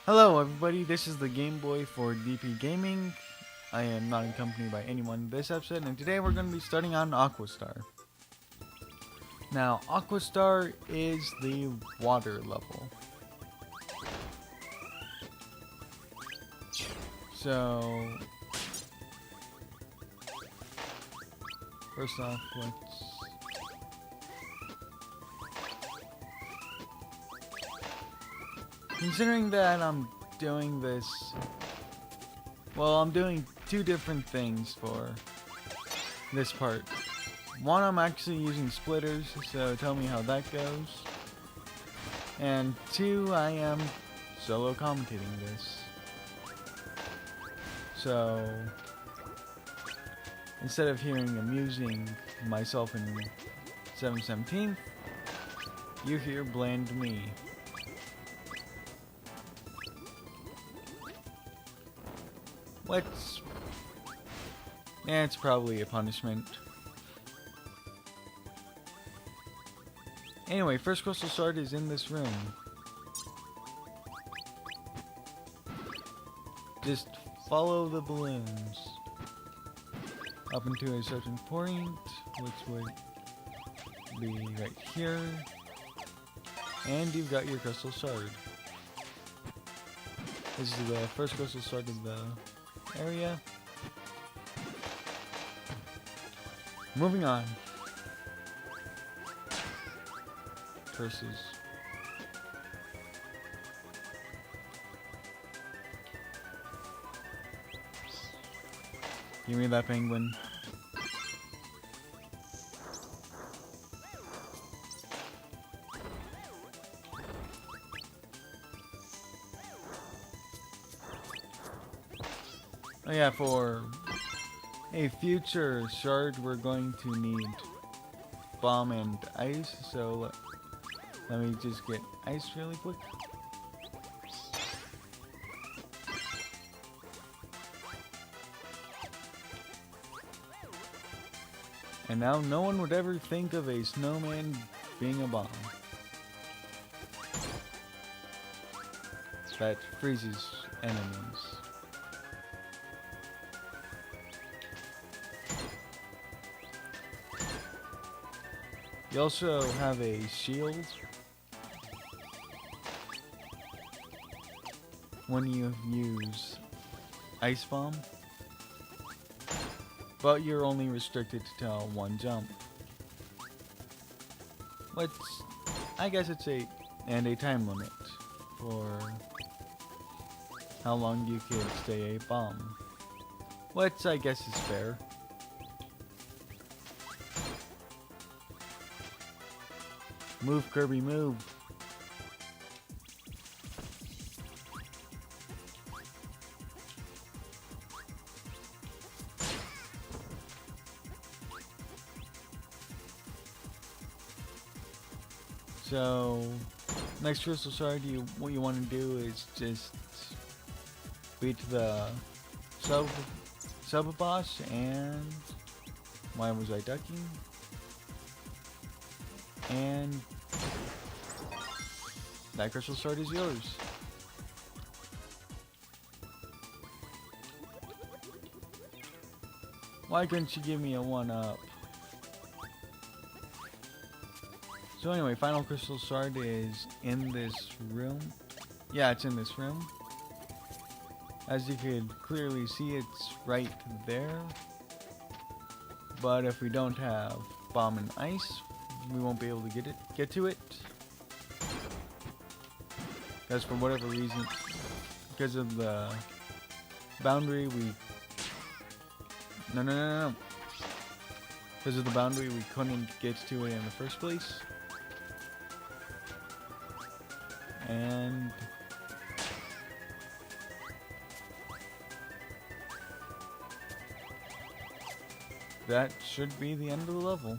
Hello everybody, this is the Game Boy for DP Gaming. I am not accompanied by anyone in this episode, and today we're going to be starting on Aquastar. Now, Aquastar is the water level. So, first off, considering that I'm doing this, well, I'm doing two different things for this part. One, I'm actually using splitters, so tell me how that goes. And two, I am solo commentating this. So, instead of hearing amusing myself in 7/17, you hear bland me. It's probably a punishment. Anyway, first crystal shard is in this room. Just follow the balloons up into a certain point, which would be right here. And you've got your crystal shard. This is the first crystal shard of the area. Moving on. Curses. Give me that penguin. Oh yeah, for a future shard we're going to need bomb and ice, so let me just get ice really quick. And now no one would ever think of a snowman being a bomb. That freezes enemies. You also have a shield when you use Ice Bomb, but you're only restricted to one jump. Which, I guess it's a time limit for how long you can stay a bomb. Which I guess is fair. Move, Kirby, move. So, next crystal shard, what you want to do is just beat the sub boss, and why was I ducking? And that crystal shard is yours. Why couldn't you give me a 1-up? So anyway, final crystal shard is in this room. Yeah, it's in this room. As you could clearly see, it's right there. But if we don't have bomb and ice, we won't be able to get to it. Because for whatever reason, because of the boundary, no. Because of the boundary, we couldn't get to it in the first place. And that should be the end of the level.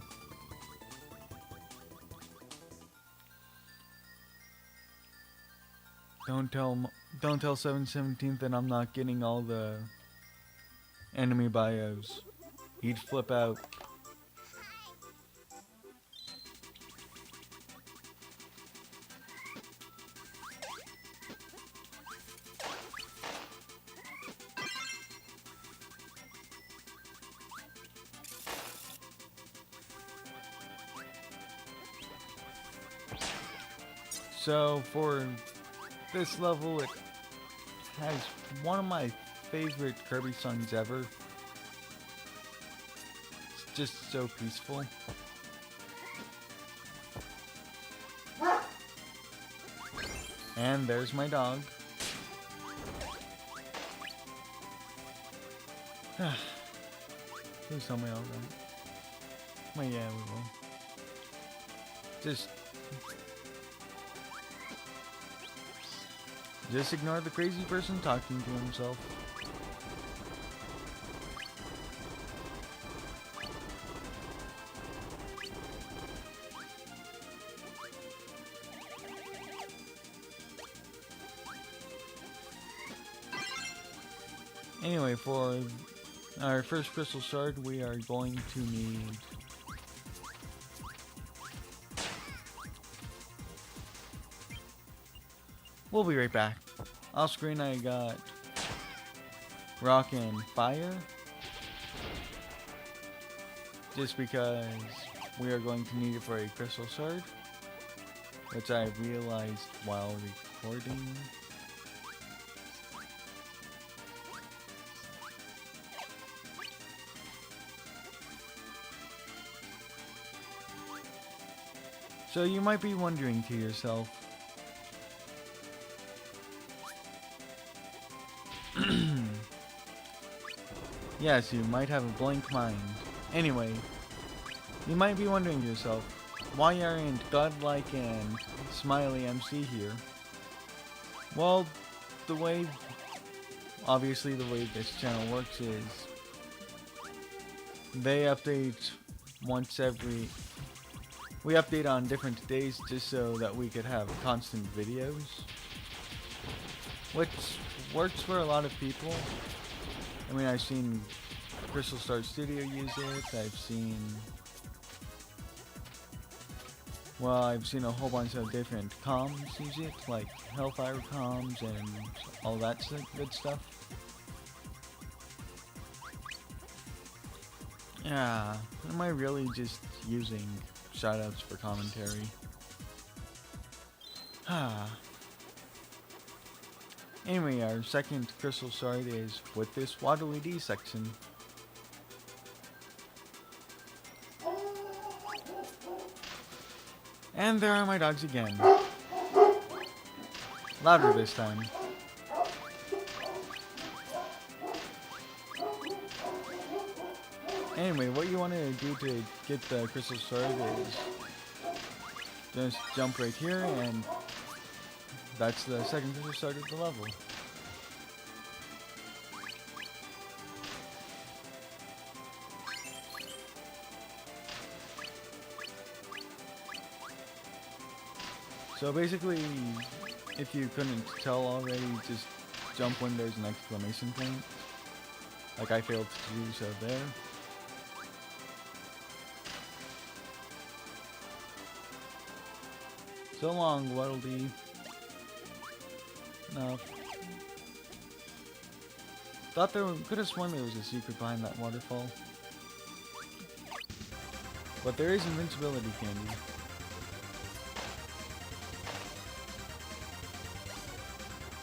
Don't tell 7/17 that I'm not getting all the enemy bios. He'd flip out. So for this level, it has one of my favorite Kirby songs ever. It's just so peaceful. And there's my dog. Please tell me all right. Well, yeah, we will. Just ignore the crazy person talking to himself. Anyway, for our first crystal shard, we are going to need we'll be right back. Off screen I got rock and fire. Just because we are going to need it for a crystal shard. Which I realized while recording. So you might be wondering to yourself, yes, you might have a blank mind. Anyway, you might be wondering to yourself, why aren't Godlike and Smiley MC here? Well, obviously the way this channel works is, they update we update on different days just so that we could have constant videos. Which works for a lot of people. I mean, I've seen Crystal Star Studio use it, I've seen a whole bunch of different comms use it, like Hellfire comms and all that good stuff. Yeah, am I really just using shoutouts for commentary? Anyway, our second crystal shard is with this Waddle Dee section. And there are my dogs again. Louder this time. Anyway, what you want to do to get the crystal shard is just jump right here, and that's the second crystal shard of the level. So basically, if you couldn't tell already, just jump when there's an exclamation point. Like I failed to do so there. So long, Waddle Dee. No. Could have sworn there was a secret behind that waterfall. But there is invincibility candy.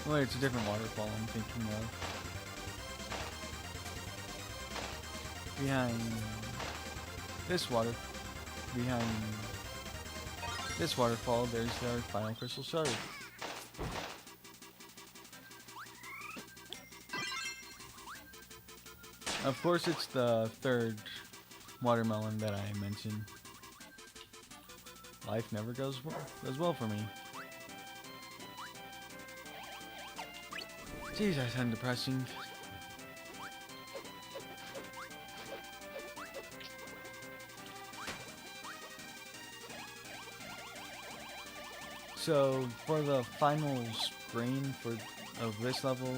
Wait, it's a different waterfall I'm thinking of. Behind this waterfall, there's our final crystal shard. Of course, it's the third watermelon that I mentioned. Life never goes well for me. Jeez, that's kind of depressing. So for the final screen of this level,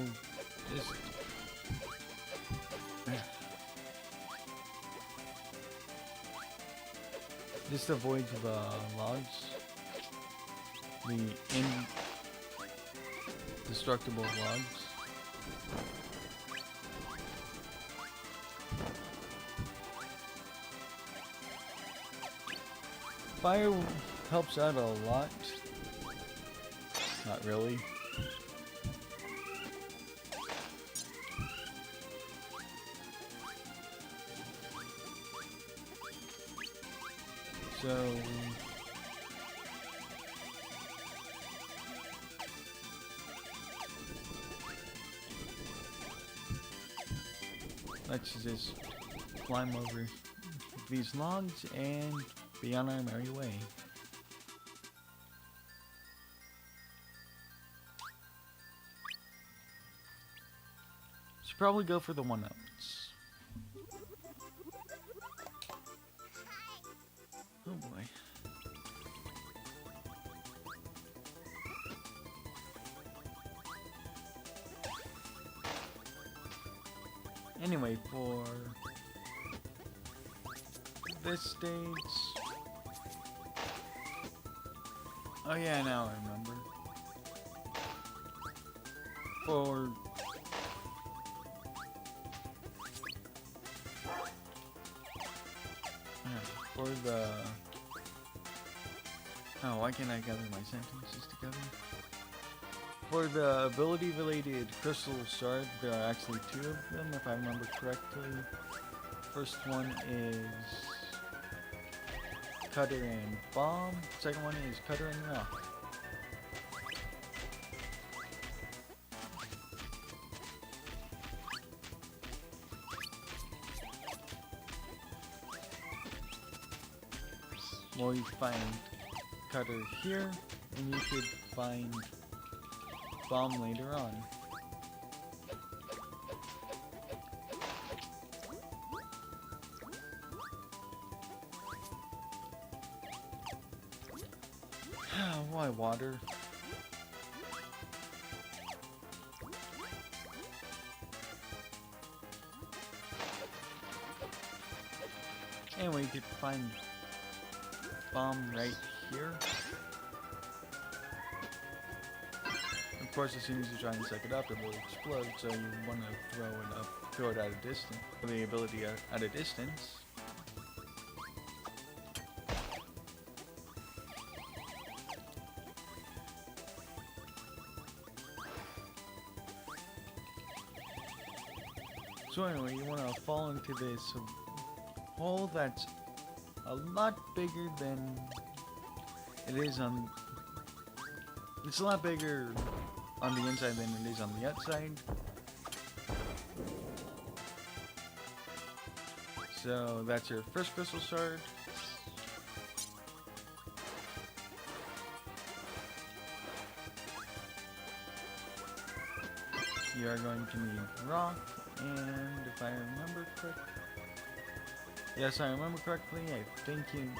just avoid the logs, the indestructible logs. Fire helps out a lot. Not really. So let's just climb over these logs and be on our merry way. Should probably go for the 1-ups. Oh boy. Anyway, for this stage... Oh yeah, now I remember. For the... Oh, why can't I gather my sentences together? For the ability-related crystal shard, there are actually 2 of them, if I remember correctly. First one is Cutter and Bomb. Second one is Cutter and Rock. Well, you find Cutter here, and you could find Bomb later on. Why water? Anyway, you could find Bomb right here. Of course, as soon as you try and suck it up, it will explode, so you want to throw it at a distance. The ability at a distance. So anyway, you want to fall into this hole that's a lot bigger than it is on... It's a lot bigger on the inside than it is on the outside. So that's your first crystal shard. You are going to need rock, and if I remember correctly... Yes, I remember correctly, I think you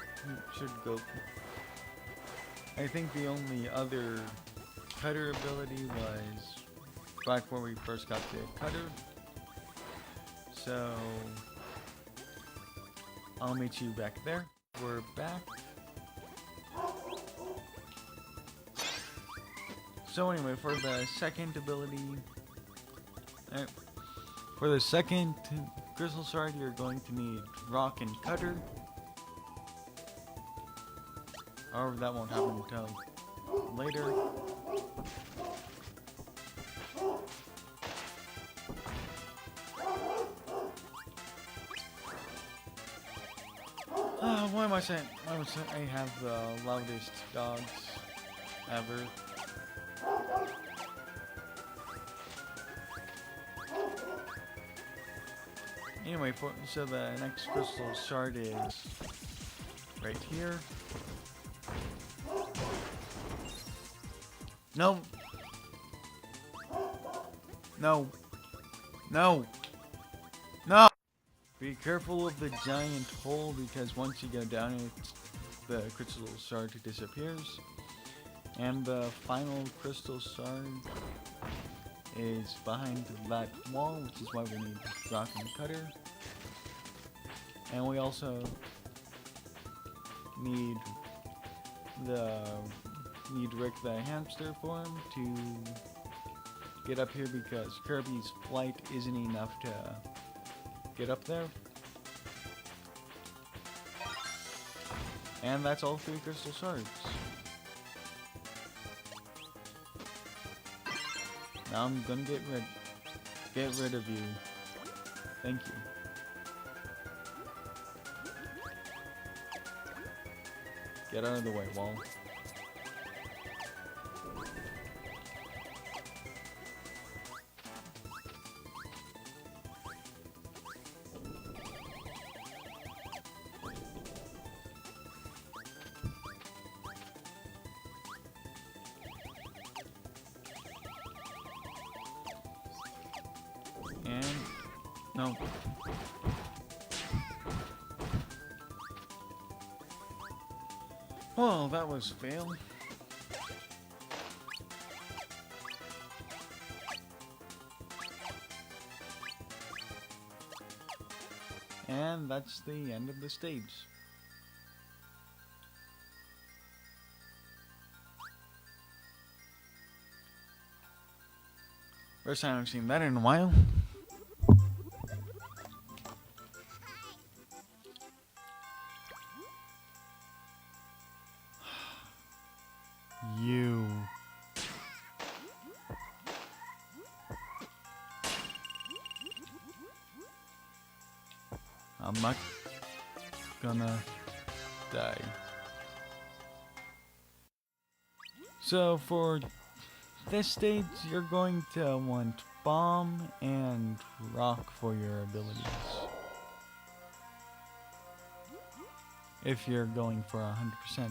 should go... I think the only other cutter ability was back where we first got the cutter. So I'll meet you back there. We're back. So anyway, for the second ability, for the second crystal shard, you're going to need rock and cutter. However, that won't happen until later. Why am I saying I have the loudest dogs ever? Anyway, so the next crystal shard is right here. No. No. No. No. Be careful of the giant hole, because once you go down it, the crystal shard disappears. And the final crystal shard is behind that wall, which is why we need rock and cutter. And we also need Rick the hamster form to get up here, because Kirby's flight isn't enough to get up there. And that's all 3 crystal shards. Now I'm gonna get rid of you. Thank you. Get out of the way, wall. And no. Well, that was fail. And that's the end of the stage. First time I've seen that in a while. You. I'm not gonna die. So for this stage, you're going to want bomb and rock for your abilities. If you're going for 100%.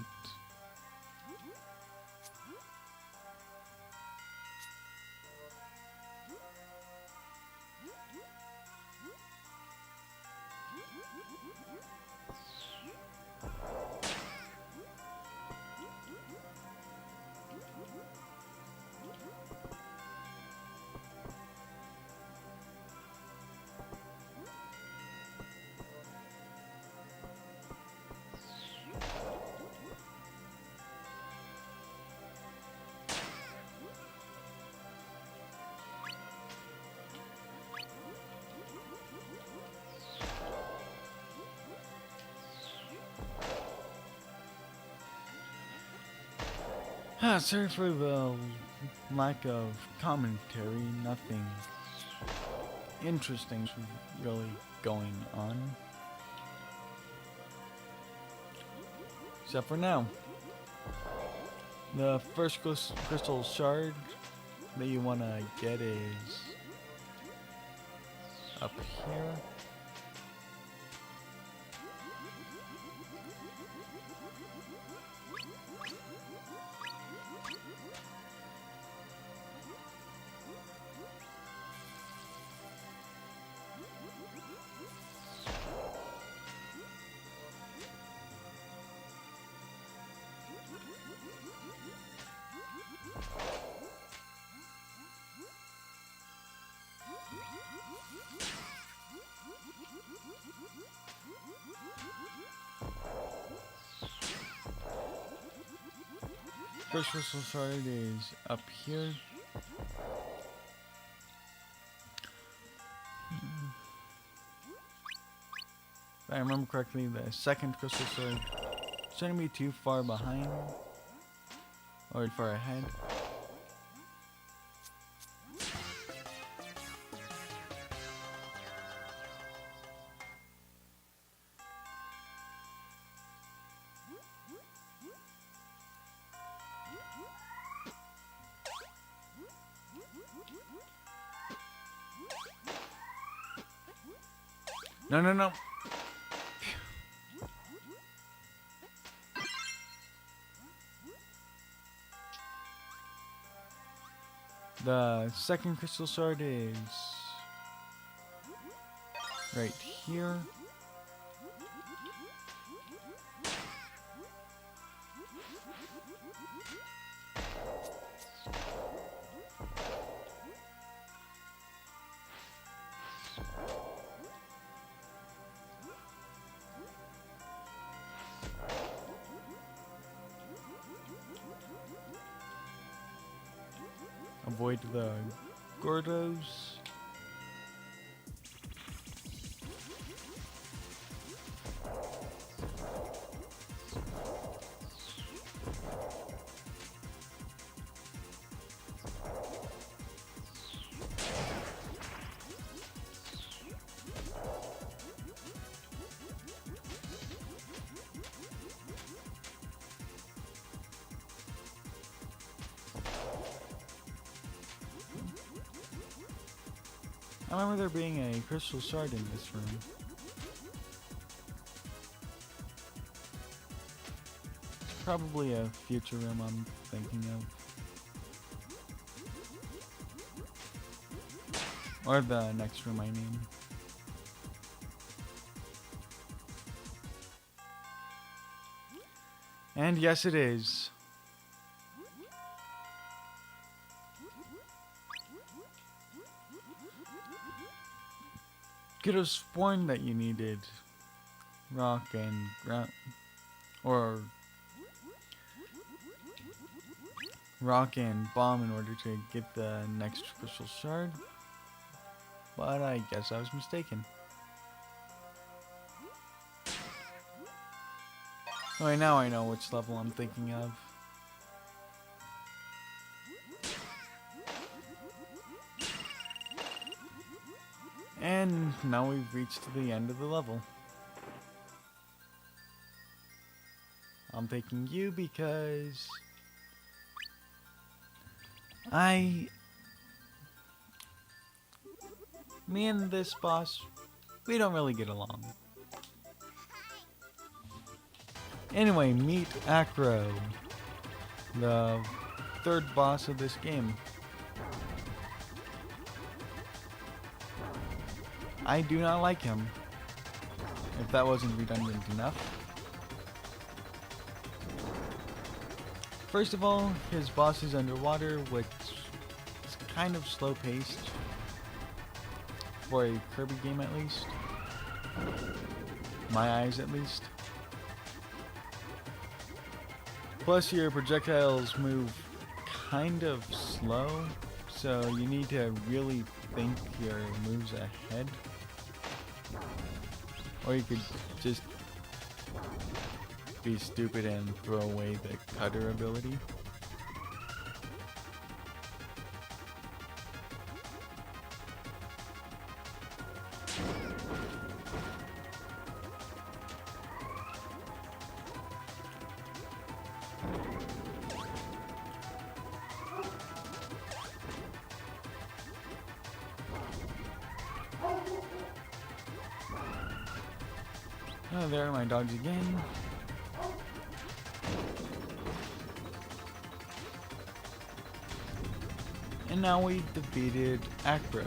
Sorry for the lack of commentary. Nothing interesting really going on. Except for now. The first crystal shard that you want to get is up here. First crystal shard is up here. If I remember correctly, the second crystal shard shouldn't be too far behind or far ahead. No, no, no. The second crystal shard is right here. Avoid the Gordos. I remember there being a crystal shard in this room. It's probably a future room I'm thinking of. Or the next room, I mean. And yes, it is. Could have sworn that you needed rock and ground, or rock and bomb in order to get the next crystal shard, but I guess I was mistaken. Okay, now I know which level I'm thinking of. And now we've reached the end of the level. I'm picking you because me and this boss, we don't really get along. Anyway, meet Acro, the third boss of this game. I do not like him, if that wasn't redundant enough. First of all, his boss is underwater, which is kind of slow paced, for a Kirby game at least. My eyes at least. Plus your projectiles move kind of slow, so you need to really think your moves ahead. Or you could just be stupid and throw away the cutter ability. Oh, there are my dogs again. And now we defeated Acro.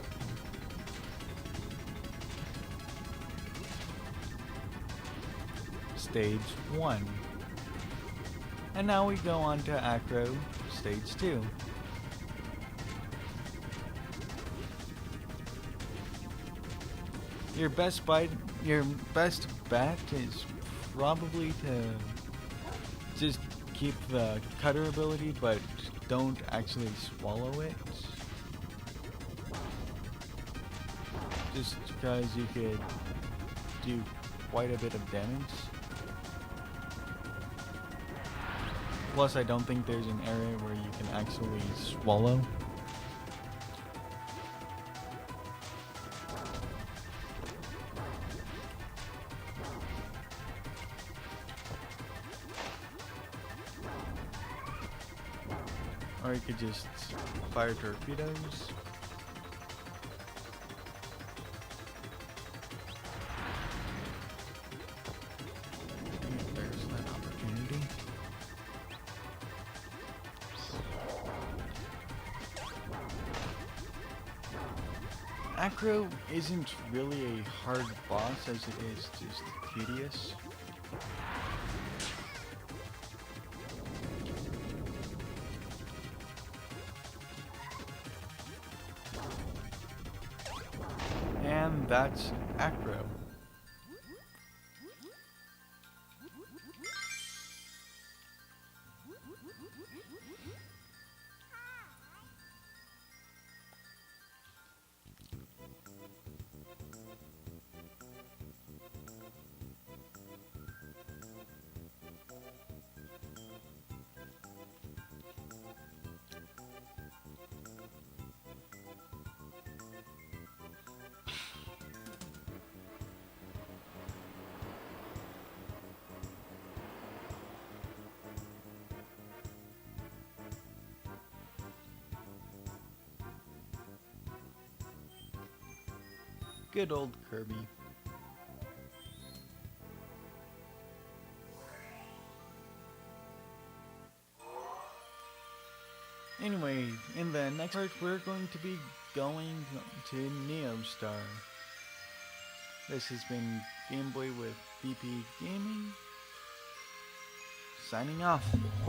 Stage 1. And now we go on to Acro Stage 2. Your best bet is probably to just keep the cutter ability, but don't actually swallow it. Just because you could do quite a bit of damage. Plus, I don't think there's an area where you can actually swallow. Or you could just fire torpedoes. There's that opportunity. Acro isn't really a hard boss as it is just tedious. And that's Acro. Good old Kirby. Anyway, in the next part, we're going to be going to Neostar. This has been Game Boy with BP Gaming, signing off.